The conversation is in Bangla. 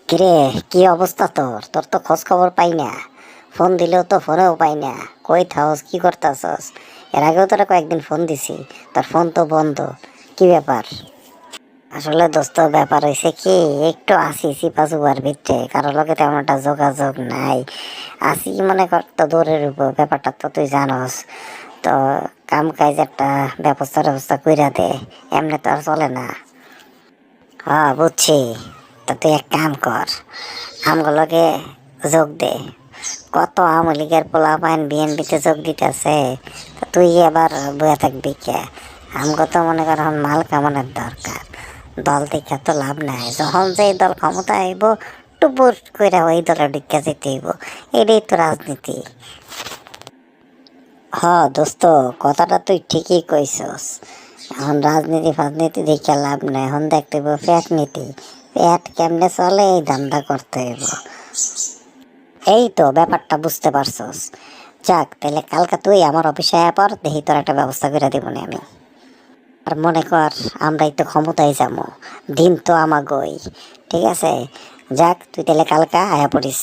কিরে, কি অবস্থা তোর? তোর তো খোঁজ খবর পাই না। ফোন দিলেও তো ফোনেও পাই না। কই থাকস, কি করতাছস? এর আগেও তোরা কয়েকদিন ফোন দিছি, তোর ফোন তো বন্ধ। কি ব্যাপার? আসলে দোস্ত, ব্যাপার হয়েছে কি, একটু আসি সিপাজুবার ভিতরে, কারোর লগে তেমন একটা যোগাযোগ নাই। আসি মনে কর তো দূরের উপর, ব্যাপারটা তো তুই জানস। তো কাম কাজ একটা ব্যবস্থা কইরা দে, এমনি তো আর চলে না। হ্যাঁ, বুঝছি। তো তুই এক কাম কর, আমগুলোকে যোগ দে। কত আওয়ামী লীগের পোলাপাইন বিএনপিতে যোগ দিতেছে, তা তুই এবার বয়ে থাকবি কে? আমগো তো মনে কর এখন মাল কামানোর দরকার। দল থেকে তো লাভ নাই, যখন যে দল ক্ষমতা আইব টুপুর কইরা ওই দলে ঢুকে যেতে হইব। এটাই তো রাজনীতি। হ দোস্ত, কথাটা তুই ঠিকই কইছস। এখন রাজনীতি ফাজনীতি দেখে লাভ নাই, এখন দেখতে হইব পেট নীতি। পেট কেমনে চলে এই ধান্দা করতে হইব। এই তো ব্যাপারটা বুঝতে পারছস। যাক, তাহলে কালকে তুই আমার অফিসে আয়া পর, দেখি তোর একটা ব্যবস্থা করে দেবনি আমি। আর মনে কর, আমরাই তো ক্ষমতায় যাবো, দিন তো আমাগোই। ঠিক আছে, যাক তুই তাহলে কালকা আয়া পড়িস